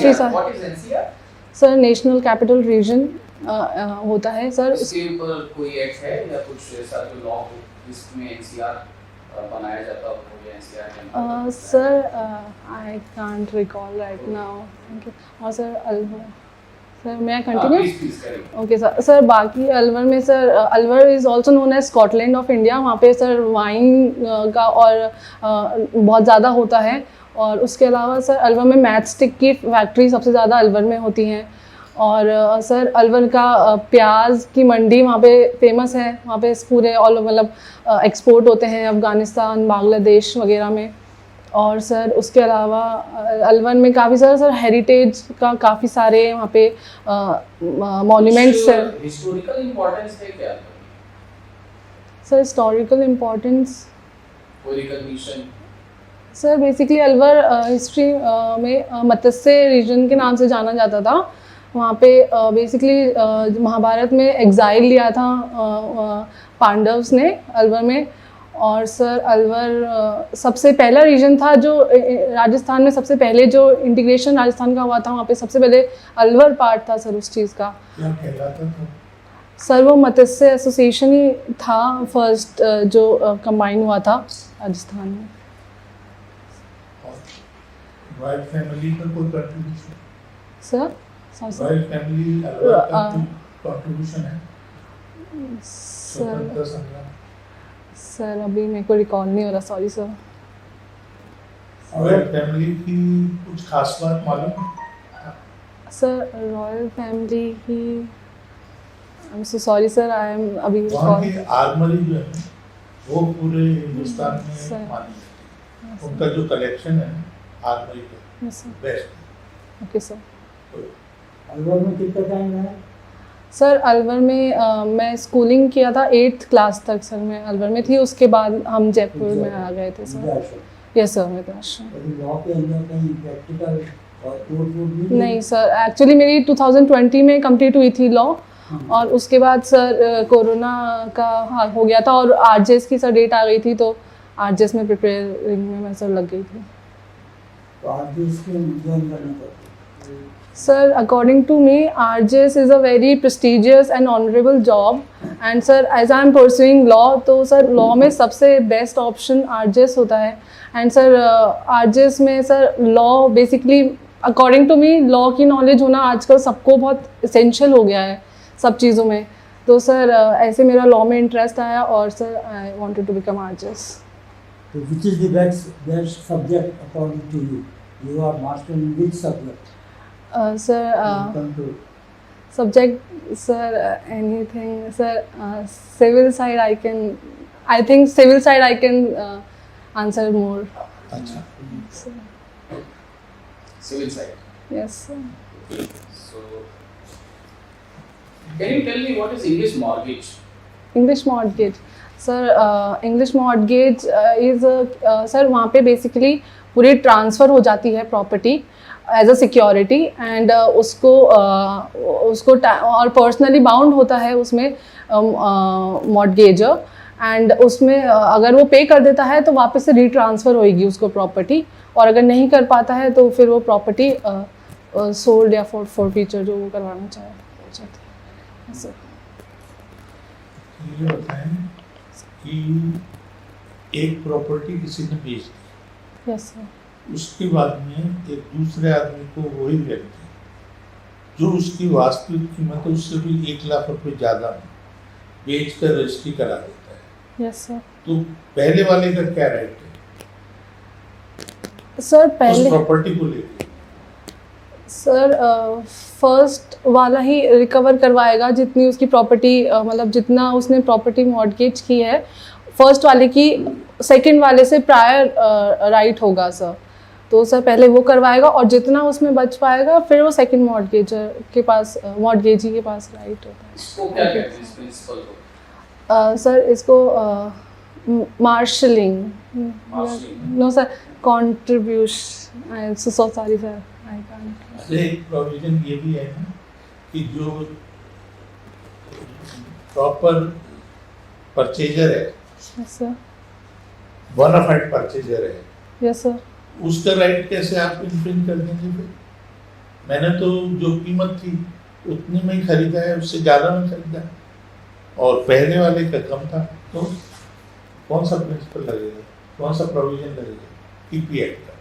काफ़ी सारे। What is NCR? Sir national capital region होता है सर। इसके ऊपर कोई एक्ट है या कुछ ऐसा जो लॉ हो जिसमें एनसीआर बनाया जाता हो, कोई NCR? Sir I can't recall right now. Thank you. और सर अलवर, सर मैं कंटिन्यू? प्लीज करिए। Okay sir. सर बाकी अलवर में sir, Alwar is also known as Scotland of India. वहाँ पे सर वाइन का और बहुत ज़्यादा होता है। और उसके अलावा सर अलवर में मैच स्टिक की फैक्ट्री सबसे ज़्यादा अलवर में होती हैं। और सर अलवर का प्याज की मंडी वहाँ पे फेमस है। वहाँ पे पूरे ऑल मतलब एक्सपोर्ट होते हैं अफ़गानिस्तान, बांग्लादेश वगैरह में। और सर उसके अलावा अलवर में काफ़ी सारा सर हेरिटेज का काफ़ी सारे वहाँ पे मॉन्यूमेंट्स है। हिस्टोरिकल इंपॉर्टेंस है क्या? सर हिस्टोरिकल इम्पोर्टेंस कोई recognition? Sir basically Alwar history में मत्स्य रीजन के नाम से जाना जाता था। वहाँ पे बेसिकली महाभारत में एग्जाइल लिया था पांडव्स ने अलवर में। और सर अलवर सबसे पहला रीजन था जो राजस्थान में सबसे पहले जो इंटीग्रेशन राजस्थान का हुआ था, वहाँ पे सबसे पहले अलवर पार्ट था सर उस चीज़ का। क्या कहलाता था? सर वो मत्स्य एसोसिएशन ही था फर्स्ट जो कंबाइन हुआ था राजस्थान में। रॉयल फैमिली का कोई contribution? Sir royal family Alwar का कंट्रीब्यूशन है सर स्वतंत्रता संग्राम? सर अभी मेरे को रिकॉल नहीं हो रहा, सॉरी सर। रॉयल फैमिली की कुछ खास बात मालूम है? Sir royal family he, I am so sorry sir, I am अभी वहाँ रिकॉल। की आर्मरी जो है वो पूरे हिंदुस्तान सर। में मानी जाती है। उनका जो कलेक्शन है आर्मरी का yes sir. Best. Okay sir. Alwar में कितना टाइम है? सर अलवर में मैं स्कूलिंग किया था 8th क्लास तक सर मैं अलवर में थी। उसके बाद हम जयपुर में आ गए थे सर। यस सर मित्राश्रम। लॉ के अंदर कहीं प्रैक्टिकल और कोर्स नहीं सर, एक्चुअली मेरी 2020 में कंप्लीट हुई थी लॉ। और उसके बाद सर कोरोना का हो गया था और आरजेएस की सर डेट आ गई थी, तो आरजेएस में प्रिपेयरिंग में मैं सर लग गई थी। तो आज इसके ज्वाइन करना पड़ता Sir, according to me, RJS is a very prestigious and honorable job. And sir, as I am pursuing law, तो सर law में सबसे best option RJS होता है. And sir, RJS में sir law basically, according to me, law की knowledge होना आजकल सबको बहुत essential हो गया है सब चीज़ों में. तो सर ऐसे मेरा law में interest आया और sir I wanted to become RJS. So which is the best subject according to you? You are master in which subject? Sir, subject, sir, anything, sir, civil side I think civil side I can answer more. अच्छा, Sir, Civil side. yes, sir. So, can you tell me what is English mortgage? English mortgage, sir, English mortgage is sir वहाँ पे basically पूरी transfer हो जाती है property as a security and उसको और personally bound होता है उसमें मॉर्टगेजर एंड उसमें अगर वो पे कर देता है तो वापस से रीट्रांसफ़र होएगी उसको प्रॉपर्टी, और अगर नहीं कर पाता है तो फिर वो प्रॉपर्टी सोल्ड या फॉरफीचर जो वो करवाना चाहे हो जाती है। सर ये बताएं कि एक प्रॉपर्टी किसी ने बेच दी, यस सर, उसके बाद में एक दूसरे आदमी को वही व्यक्ति जो उसकी वास्तविक कीमत है उससे भी 1 लाख रुपए ज़्यादा में बेच कर रजिस्ट्री करा देता है, यस सर। तो पहले वाले का क्या राइट है सर उस पहले प्रॉपर्टी को लेकर? सर फर्स्ट वाला ही रिकवर करवाएगा जितनी उसकी प्रॉपर्टी मतलब जितना उसने प्रॉपर्टी मॉर्टगेज की है, फर्स्ट वाले की सेकंड वाले से प्रायर राइट होगा सर, तो सर पहले वो करवाएगा और जितना उसमें बच पाएगा फिर वो सेकंड मॉर्टगेजर के पास मॉर्टगेजी के पास राइट होता है। इसको क्या कहते हैं इस प्रिंसिपल को? सर इसको marshalling, no sir, contribution, so sorry sir, I can't. अच्छा, एक प्रोविजन ये भी है ना कि जो प्रॉपर परचेजर है, यस सर, बोनाफाइड परचेजर है, यस सर। उसका राइट कैसे आप इन्फ्रिंज कर देंगे फिर? मैंने तो जो कीमत थी उतनी में ही खरीदा है, उससे ज़्यादा में खरीदा है, और पहले वाले का कम था। तो कौन सा प्रिंसिपल लगेगा, कौन सा प्रोविजन लगेगा? टीपी एक्ट का।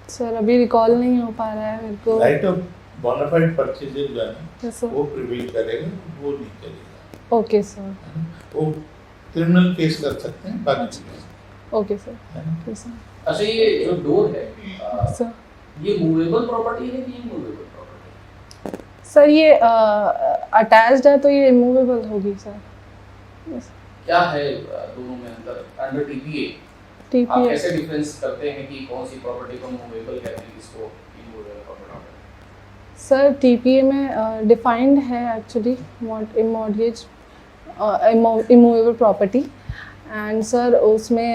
सर अभी रिकॉल नहीं हो पा रहा है मेरे को। राइट ऑफ बोनाफाइड परचेजेज जो है ना, Yes, sir. वो प्रिवेल करेगा, वो नहीं करेगा। Okay sir. वो क्रिमिनल केस कर सकते हैं, बाकी चीज़ें, ओके सर। है ना? Okay sir. अच्छा, ये जो डोर है सर ये मूवेबल प्रॉपर्टी है कि इमूवेबल प्रॉपर्टी? सर ये अटैच्ड है तो ये रिमूवेबल होगी सर। Yes. क्या है दोनों में अंदर टीपीए आप टीपीए कैसे डिफरेंस करते हैं कि कौन सी प्रॉपर्टी को मूवेबल कहते हैं, किसको इमूवेबल प्रॉपर्टी? सर टीपीए में डिफाइंड है actually mortgage immovable property, and sir उसमें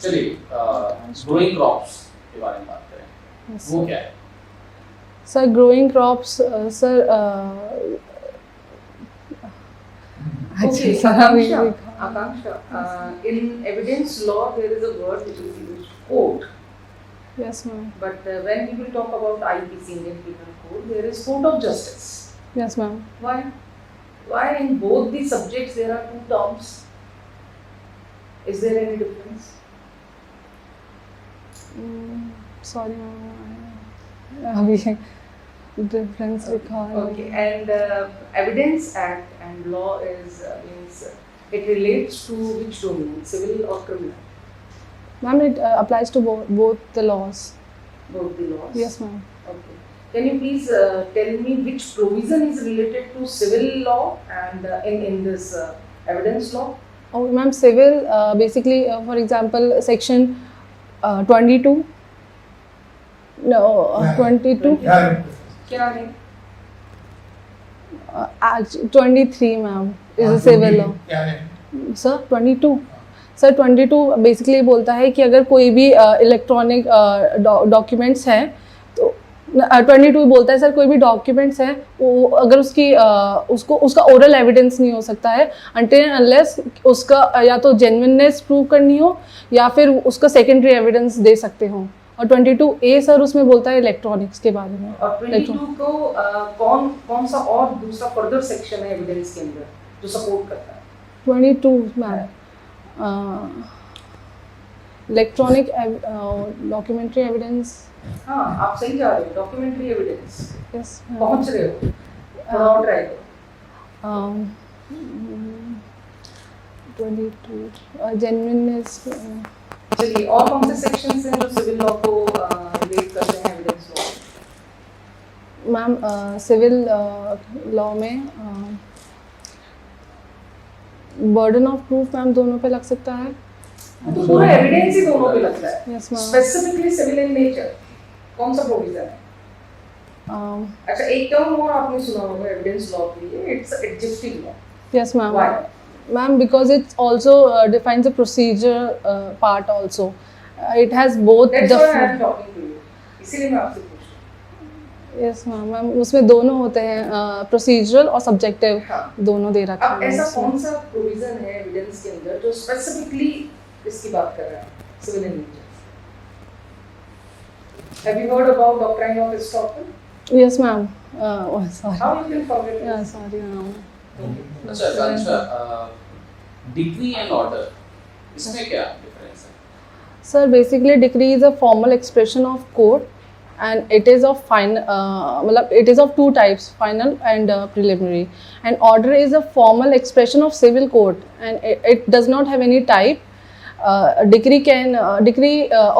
चलिए ग्रोइंग क्रॉप्स के बारे में बात करें, वो क्या है? Sir growing crops sir Okay, Akanksha, in evidence law there is a word which is used, court. Yes ma'am. But when we will talk about IPC, Indian Penal Code, there is court of justice. Yes ma'am. Why? Why in both the subjects there are two terms? Is there any difference? Sorry ma'am, अभी difference recall. Okay, and Evidence Act and law is means it relates to which domain, civil or criminal? Ma'am it applies to both the laws. Both the laws. Yes ma'am. Okay. Can you please tell me which provision is related to civil law and in this evidence law? Oh, ma'am, civil basically, for example, section 22. No, 22. क्या है? क्या है? 23, ma'am, is a हाँ, civil law. क्या है? Sir, 22. Sir 22 basically बोलता है कि अगर कोई भी इलेक्ट्रॉनिक डॉक्यूमेंट्स हैं तो 22 बोलता है सर कोई भी डॉक्यूमेंट्स हैं वो अगर उसका ओरल एविडेंस नहीं हो सकता है अनटिल अनलेस उसका या तो जेन्युइननेस प्रूव करनी हो या फिर उसका सेकेंडरी एविडेंस दे सकते हो। और 22A सर उसमें बोलता है इलेक्ट्रॉनिक्स के बारे में। और 22 को कौन सा और दूसरा फर्दर सेक्शन है एविडेंस के अंदर जो सपोर्ट करता है? 22 मैम इलेक्ट्रॉनिक डॉक्यूमेंट्री एविडेंस। हाँ, आप सही जा रहे हो, डॉक्यूमेंट्री एविडेंस यस पहुंच रहे हो, थोड़ा और ट्राई करो। 22 जेन्युइननेस। चलिए, और कौन से सेक्शंस हैं जो सिविल लॉ को रिलेट करते हैं evidence law? Ma'am civil law में बर्डन ऑफ प्रूफ मैम दोनों पे लग सकता है। तो पूरा एविडेंस ही दोनों पे लगता है। Yes ma'am. Specifically civil in nature कौन सा प्रोविजन है? अच्छा, एक टर्म और आपने सुना होगा एविडेंस लॉ के लिए, it's adjective law. Yes ma'am. Why? Ma'am, because it also defines the procedure part also. It has both That's the. why I am talking to you. इसीलिए मैं आपसे पूछ रही Yes ma'am, मैम उसमें दोनों होते हैं प्रोसीजरल और सब्जेक्टिव हाँ। दोनों दे रखा अब है। ऐसा इसमें। कौन सा प्रोविजन है एविडेंस के अंदर जो स्पेसिफिकली इसकी बात कर रहा है civil in nature? Have you heard about doctrine of estoppel? Yes ma'am. Oh sorry. How you can forget Yeah, this? sorry ma'am. अच्छा अच्छा, डिक्री एंड ऑर्डर, इसमें क्या डिफरेंस है? Sir, basically decree is a formal expression of court and it is of it is of two types, final and preliminary, and order is a formal expression of civil court and it does not have any type.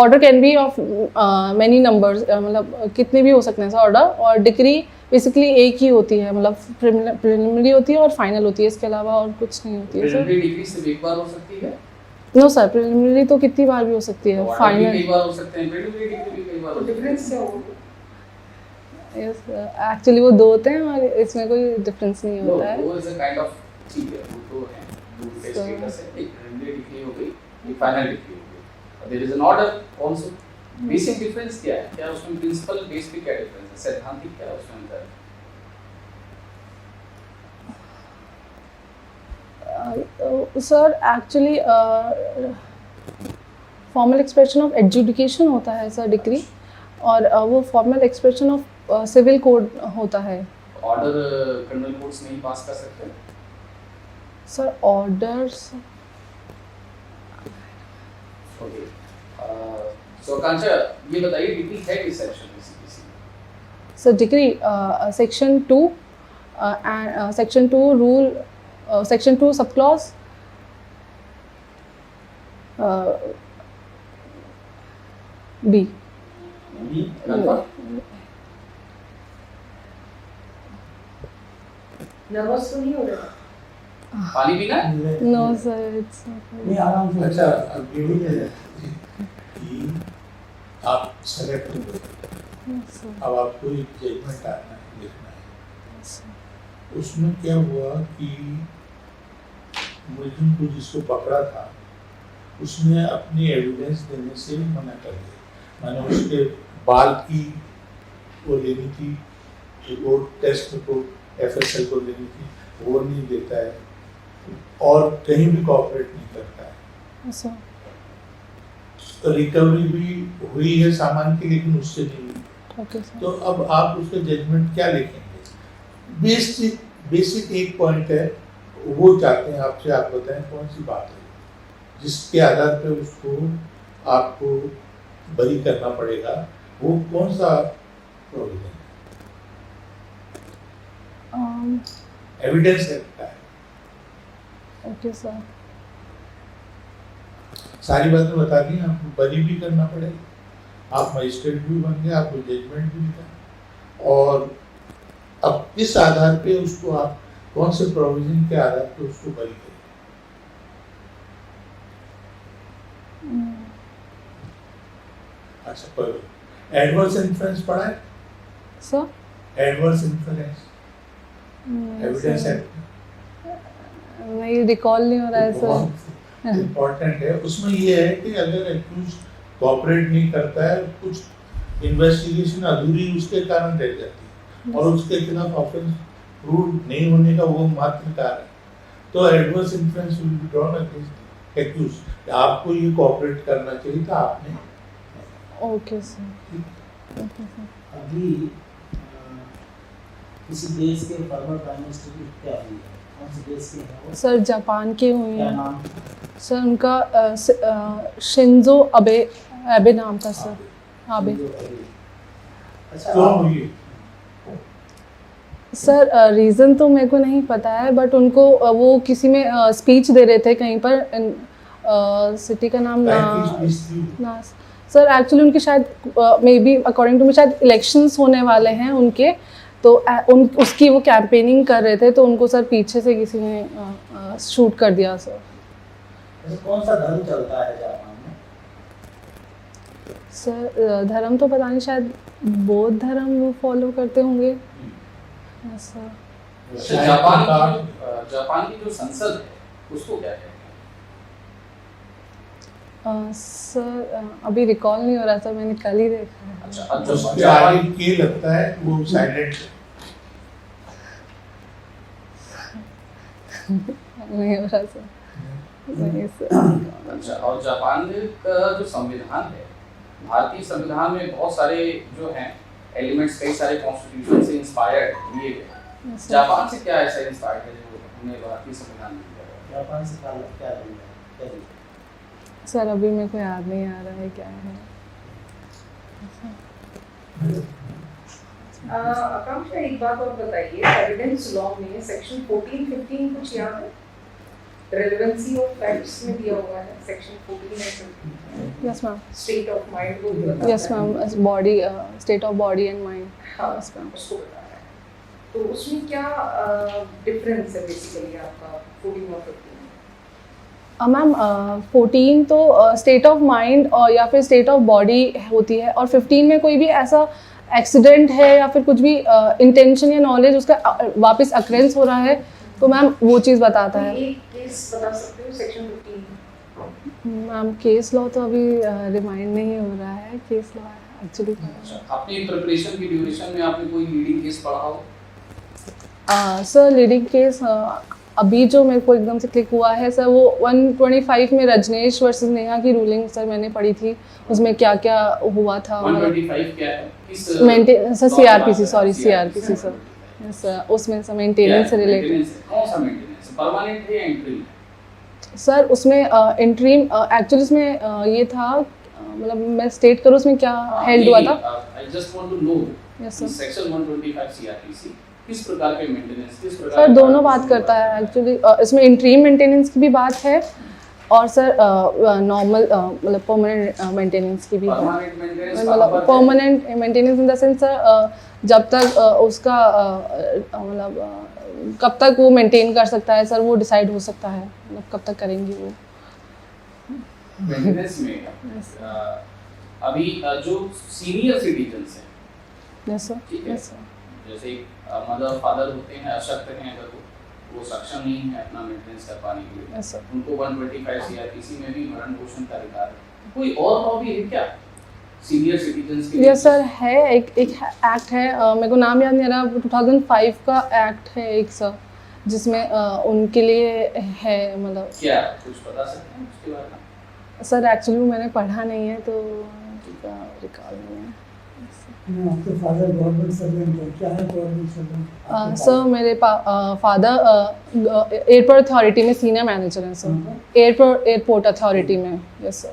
Order can be of many numbers, मतलब कितने भी हो सकते हैं order, और decree basically एक ही होती है, मतलब प्रिलिमिनरी होती है और फाइनल होती है, इसके अलावा और कुछ नहीं होती है सर। प्रिलिमिनरी डिग्री सिर्फ एक बार हो सकती है? नो सर, प्रिलिमिनरी तो कितनी बार भी हो सकती है, ऑर्डर भी फाइनल। कई बार हो सकते हैं, प्रिलिमिनरी डिग्री भी कई बार हो सकती है। डिफरेंस क्या होगा? यस एक्चुअली वो दो होते हैं और इसमें कोई डिफरेंस नहीं No, होता है। वो is a kind of ठीक है, वो तो है, वो का स्टेटस है, एक प्रिलिमिनरी डिग्री हो गई, एक फाइनल डिग्री हो गई। There is an order also. Basic difference क्या है? क्या उसमें प्रिंसिपल बेस पे क्या डिफरेंस है? सैद्धांतिक क्या है उसमें अंतर? Sir actually formal expression of education होता है सर डिग्री, और वो formal expression of civil code होता है। ऑर्डर क्रिमिनल कोर्ट्स नहीं पास कर सकते? Sir orders, okay. So Akanksha, ये बताइए डिग्री है किस सेक्शन में CPC? Sir degree section 2 and section 2 rule, section 2 sub clause B. Nervous तो नहीं हो रहा? पानी पीना है? नो सर इट्स नहीं, आराम से। अच्छा, अब ये भी है कि आप सेलेक्ट हो, अब आपको एक जजमेंट आना है, लिखना है। उसमें क्या हुआ कि मुलजिम को जिसको पकड़ा था उसने अपनी एविडेंस देने से मना कर दिया। मैंने उसके बाल की वो लेनी थी रिपोर्ट, टेस्ट रिपोर्ट एफएसएल को लेनी थी, वो नहीं देता है और कहीं भी कोऑपरेट नहीं करता है। सर तो रिकवरी भी हुई है सामान की, लेकिन उससे नहीं हुई। Okay sir. तो अब आप उसका जजमेंट क्या लिखेंगे? बेसिक एक पॉइंट है, वो चाहते हैं आपसे, आप बताएं कौन सी बात है जिसके आधार पे उसको आपको बरी करना पड़ेगा, वो कौन सा प्रोविजन है? एविडेंस है। Okay sir. सारी बातें बता दी, आपको बरी भी करना पड़ेगा, आप मजिस्ट्रेट भी बन गए, आपको जजमेंट भी मिला, और अब इस आधार पे उसको आप कौन से प्रोविजन के आधार पे उसको बरी करें? अच्छा, कोई एडवर्स इन्फ्लुएंस पढ़ा है? सर एडवर्स इन्फ्लुएंस एविडेंस है, नहीं रिकॉल नहीं हो रहा है सर। बहुत इम्पोर्टेंट है। उसमें ये है कि अगर एक्यूज कोऑपरेट नहीं करता है, कुछ इन्वेस्टिगेशन अधूरी उसके कारण रह जाती है और उसके खिलाफ ऑफेंस प्रूव नहीं होने का वो मात्र कारण है, तो adverse influence will be drawn against accuse. आपको ये कोऑपरेट करना चाहिए था, आपने। Okay sir. Okay sir. अभी किसी देश के फॉर्मर प्राइम मिनिस्टर की क्या हुई है? कौन से देश के हैं वो? सर जापान के हुए क्या हैं नाम? सर, उनका शिंजो अबे, अबे नाम था सर, अबे। अच्छा, क्यों हुई? सर रीज़न तो मेरे को नहीं पता है, बट उनको वो किसी में स्पीच दे रहे थे कहीं पर, सिटी का नाम ना सर, एक्चुअली उनके शायद may be according to me शायद इलेक्शंस होने वाले हैं उनके, तो उसकी वो कैंपेनिंग कर रहे थे, तो उनको सर पीछे से किसी ने शूट कर दिया सर। ऐसा कौन सा धर्म चलता है जापान में? सर धर्म तो पता नहीं, शायद बौद्ध धर्म वो फॉलो करते होंगे सर। जापान की जो संसद है उसको क्या कहते हैं? सर अभी रिकॉल नहीं हो रहा सर, मैंने कल ही देखा है। अच्छा, अब उसके जापान आगे के लगता है वो साइलेंट नहीं हो रहा सर, नहीं सर। अच्छा, और जापान का जो संविधान है, भारतीय संविधान में बहुत सारे जो हैं एलिमेंट्स कई सारे कॉन्स्टिट्यूशन से इंस्पायर्ड लिए गए। जापान से क्या ऐसा इंस्पायर्ड है जो हमने भारतीय संविधान में लिया है? जापान से क्या है? सर अभी मेरे को याद नहीं आ रहा है क्या है। आकांक्षा, एक बात और बताइए, एविडेंस लॉ में सेक्शन 14-15 कुछ याद है? रेलेवेंसी ऑफ फैक्ट्स में दिया हुआ है सेक्शन 14 में। Yes ma'am. State of mind को भी बताता है। Yes ma'am, body, state of body and mind. हाँ, यस मैम। उसको बता रहा है। तो उसमें क्या डिफरेंस है बेसिकली आपका 14 और 15? मैम 14 तो स्टेट ऑफ माइंड और या फिर स्टेट ऑफ बॉडी होती है, और 15 में कोई भी ऐसा एक्सीडेंट है या फिर कुछ भी इंटेंशन या नॉलेज उसका वापस अक्रेंस हो रहा है, तो मैम वो चीज़ बताता है। एक केस बता सकते हो सेक्शन 15? मैम केस लॉ तो अभी रिमाइंड नहीं हो रहा है, केस लॉ एक्चुअली। अच्छा, अपनी प्रिपरेशन की ड्यूरेशन में आपने कोई लीडिंग केस पढ़ा हो? सर लीडिंग केस अभी जो मेरे को एकदम से क्लिक हुआ है सर, वो 125 में रजनीश वर्सेस नेहा की रूलिंग सर मैंने पढ़ी थी, उसमें क्या क्या हुआ था। 125 क्या है? किस सर law सीआरपीसी, की बात सॉरी है? सीआरपीसी सर, सर उसमें सर मेंटेनेंस से रिलेटेड। Maintenance है। कौन सा मेंटेनेंस? परमानेंट है या इंटरिम? सर उसमें इंट्रीम एक्चुअली उसमें ये था, मतलब मैं स्टेट करूँ उसमें क्या हेल्ड हुआ था। I just want to know yes sir. Section 125 CrPC किस प्रकार के मेंटेनेंस, किस प्रकार सर के दोनों कार्य बात करता है है? एक्चुअली, इसमें इंट्रीम मेंटेनेंस की भी बात है और सर नॉर्मल मतलब परमानेंट मेंटेनेंस की भी है। परमानेंट मेंटेनेंस मतलब permanent maintenance in the sense sir जब तक उसका मतलब कब तक वो मेंटेन कर सकता है सर, वो डिसाइड हो सकता है, मतलब कब तक करेंगे वो। मेंटेनेंस में अभी जो सीनियर सिटीजन्स हैं, यस सर। ठीक है, यस सर। जैसे मदर फादर होते हैं, अशक्त हैं, अगर वो सक्षम नहीं है अपना मेंटेनेंस कर पाने के लिए, यस सर। उनको 125 सीआरपीसी में भी भरण पोषण का अधिकार है। कोई और लॉ भी है क्या सीनियर सिटीजन्स के लिए? यस सर है, एक एक्ट है, मेरे को नाम याद नहीं आ रहा, 2005 का एक्ट है एक सर, जिसमें उनके लिए है, मतलब क्या कुछ बता सकते हैं उसके बारे में? सर एक्चुअली मैंने पढ़ा नहीं है तो रिकॉल नहीं है। आपके फादर गवर्नमेंट सर्वेंट है, क्या है गवर्नमेंट सर्वेंट? सर मेरे फादर एयरपोर्ट अथॉरिटी में सीनियर मैनेजर हैं सर, एयरपोर्ट अथॉरिटी में। Yes sir.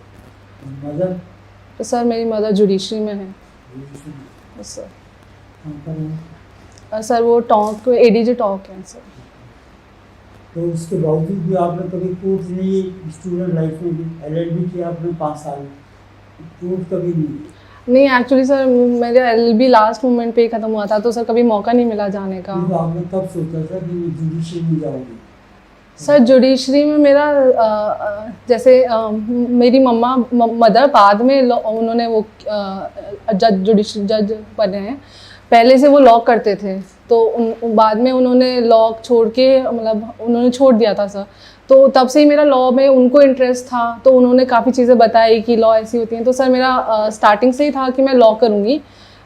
मदर? तो सर मेरी मदर जुडिशरी में है। Yes sir. सर वो टॉक एडीजे टॉक है सर। तो उसके बावजूद भी आपने कभी कोर्ट नहीं, स्टूडेंट लाइफ में भी एलएलबी किया आपने 5 साल, कोर्ट कभी नहीं एक्चुअली सर मेरा एलएलबी लास्ट मोमेंट पे ही ख़त्म हुआ था, तो सर कभी मौका नहीं मिला जाने का। तो आपने कब सोचा था कि जुडिशरी में जाओगे? सर जुडिशरी में मेरा जैसे मेरी मदर बाद में उन्होंने वो जुडिशरी जज बने हैं, पहले से वो लॉ करते थे, तो बाद में उन्होंने लॉ छोड़ के मतलब उन्होंने छोड़ दिया था सर, तो तब से ही मेरा लॉ में उनको इंटरेस्ट था, तो उन्होंने काफ़ी चीज़ें बताई कि लॉ ऐसी होती हैं, तो सर मेरा स्टार्टिंग से ही था कि मैं लॉ करूँगी।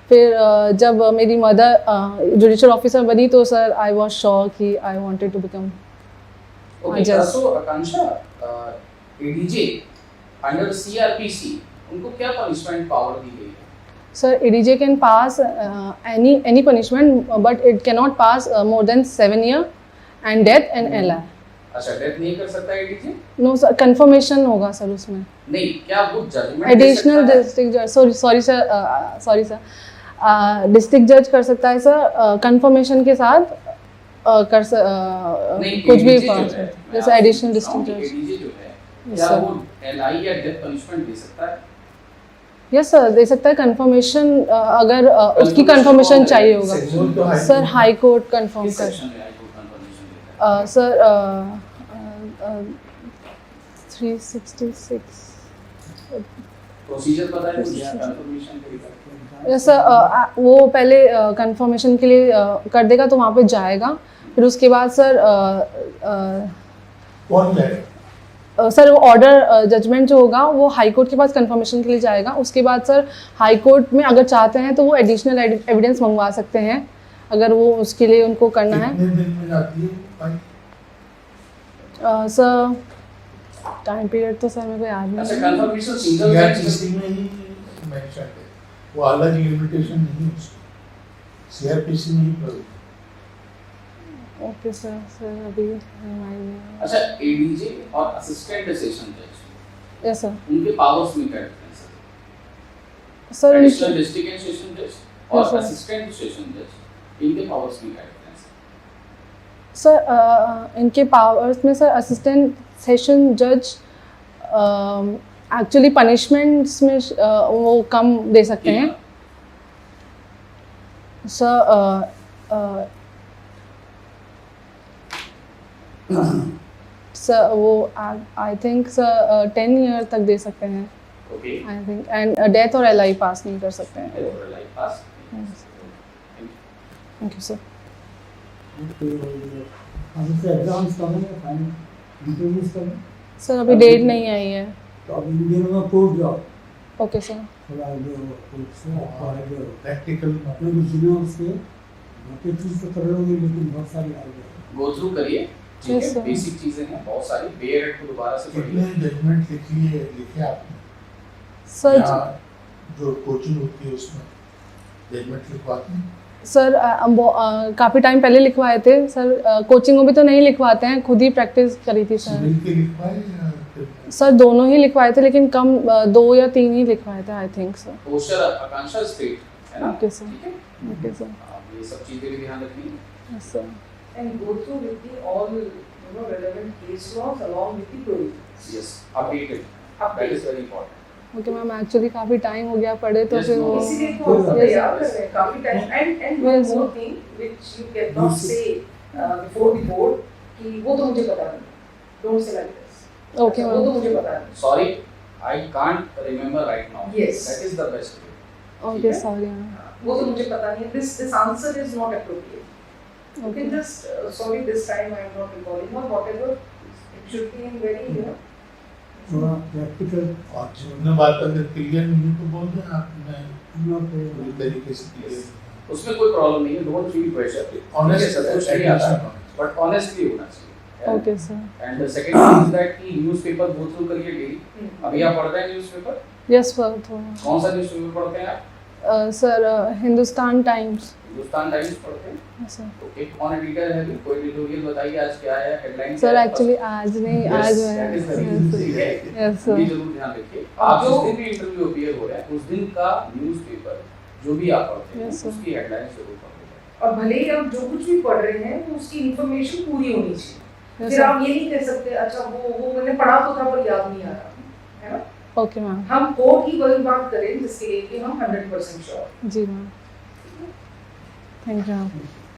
फिर जब मेरी मदर जुडिशल ऑफिसर बनी तो सर आई वॉज श्योर कि आई वॉन्टेड टू बिकम जज। सो आकांक्षा, एडीजे अंडर सीआरपीसी उनको क्या पनिशमेंट पावर दी गई है? Sir, ADJ can pass any punishment, but it cannot pass more than 7 years and death and LI. अच्छा, death नहीं कर सकता एडीजे? No sir, confirmation होगा सर उसमें। नहीं, क्या वो judgement Additional district judge, sorry sir, district judge कर सकता है सर, confirmation के साथ कुछ भी पास, जैसे additional district judge। एडीजे जो है, Yes, क्या sir. वो एलआई या डेथ पनिशमेंट दे सकता है? यस सर दे सकता है, कंफर्मेशन अगर उसकी कंफर्मेशन चाहिए होगा सर, हाई कोर्ट कंफर्म किस कर। सेक्शन में हाई कोर्ट कंफर्मेशन देता है? सर 366 प्रोसीजर पता है कुछ कंफर्मेशन के लिए? यस सर, वो पहले कंफर्मेशन के लिए कर देगा तो वहाँ पे जाएगा, फिर उसके बाद सर कौन जाएगा? सर वो ऑर्डर जजमेंट जो होगा वो हाई कोर्ट के पास कंफर्मेशन के लिए जाएगा, उसके बाद सर हाई कोर्ट में अगर चाहते हैं तो वो एडिशनल एविडेंस मंगवा सकते हैं, अगर वो उसके लिए उनको करना है। कितने दिन में जाती है फाइल? सर टाइम पीरियड तो सर मेरे को याद नहीं अच्छा, है। कंफर्मेशन सिंगल सीआरपीसी में ही मेंशन है, वो अलग लिमिटेशन नहीं है उसकी, सीआरपीसी में ही प्रॉब्लम। ओके सर, अभी रिमाइंड नहीं। अच्छा, एडीजे और असिस्टेंट सेशन जज, यस सर। उनके पावर्स में क्या डिफरेंस है? Sir additional district and session जज और Yes, sir. असिस्टेंट सेशन जज, इनके पावर्स में क्या डिफरेंस है? सर इनके पावर्स में सर असिस्टेंट सेशन जज एक्चुअली पनिशमेंट्स में वो कम दे सकते हैं सर। सर वो आई थिंक सर 10 ईयर तक दे सकते हैं okay, I think, and death और एलआई पास नहीं कर सकते हैं। Like pass. Thank you sir. अभी से एग्जाम्स कब है, फाइनल इंटरव्यूज कब है? सर अभी डेट नहीं आई है। तो अब इन दिनों में कोर्ट जाओ, ओके सर। थोड़ा आइडिया हो कोर्ट से, आपको आइडिया हो, प्रैक्टिकल अपने जिलों से बाकी चीज़ तो कर लोगे, लेकिन बहुत सारी आइडिया गो थ्रू करिए, ठीक Yes, है, sir. बेसिक चीजें हैं बहुत सारी, बेयर को दोबारा से कितने पढ़िए। जजमेंट लिखे आपने सर या जो कोचिंग होती है उसमें जजमेंट लिखवाते हैं? सर काफ़ी टाइम पहले लिखवाए थे सर, कोचिंग में भी तो नहीं लिखवाते हैं, खुद ही प्रैक्टिस करी थी सर। सिविल के लिखवाए या फिर सर दोनों ही लिखवाए थे, लेकिन कम 2 या 3 ही लिखवाए थे I think sir. Poster Akanksha straight है ना, ओके सर। ठीक है, ओके सर। आप ये सब चीजें भी ध्यान रखनी है। Yes sir. And go through with the all relevant case laws along with the provisions. Yes, updated, that is very important. Okay ma'am, actually काफ़ी टाइम हो गया पढ़े तो Yes, फिर no वो problem. इसीलिए तो आपको Yes, तैयार कर रहे हैं काफी time and one Yes, more sir. thing which you cannot say before the board कि वो तो मुझे पता नहीं, don't say like this. Okay, वो तो ma'am. मुझे पता नहीं. Sorry, I can't remember right now. Yes. That is the best way. Okay sorry ma'am. वो तो मुझे पता नहीं. This answer is not appropriate. You can okay just sorry this time I am not recalling or whatever. It should be in very थोड़ा practical और जिन्होंने बात अगर क्लियर नहीं तो बोल दें आपने ना पे पूरी तरीके से क्लियर उसमें कोई प्रॉब्लम नहीं है, डोंट फील प्रेशर। ऑनेस्ट सब कुछ नहीं आता, बट ऑनेस्टली होना चाहिए। Okay sir. And the second thing is that कि न्यूज़पेपर गो थ्रू करिए डेली। अभी आप पढ़ रहे हैं न्यूज़पेपर? यस सर थोड़ा। कौन सा न्यूज़पेपर पढ़ते हैं आप? Sir Hindustan times. Hindustan times पढ़ते हैं? Yes sir. ओके, कौन एडिटर है? कोई एडिटोरियल बताइए आज क्या है, हेडलाइन सर एक्चुअली आज नहीं, आज दैट इज वेरी मैं यस ये सर। जरूर ध्यान रखिए। आप जिस दिन भी इंटरव्यू अपीयर हो रहा है उस दिन का न्यूज़पेपर जो भी आप पढ़ते हैं Yes, sir. उसकी हेडलाइन जरूर पढ़िए। और भले ही आप जो कुछ भी पढ़ रहे हैं तो उसकी इंफॉर्मेशन पूरी होनी चाहिए. Yes, फिर sir. आप ये नहीं कह सकते अच्छा वो मैंने पढ़ा तो था पर याद नहीं आ रहा, है ना. Okay ma'am. हम कोड की वही बात करें जिसके लिए कि हम 100% श्योर. जी मैम। Thank you ma'am.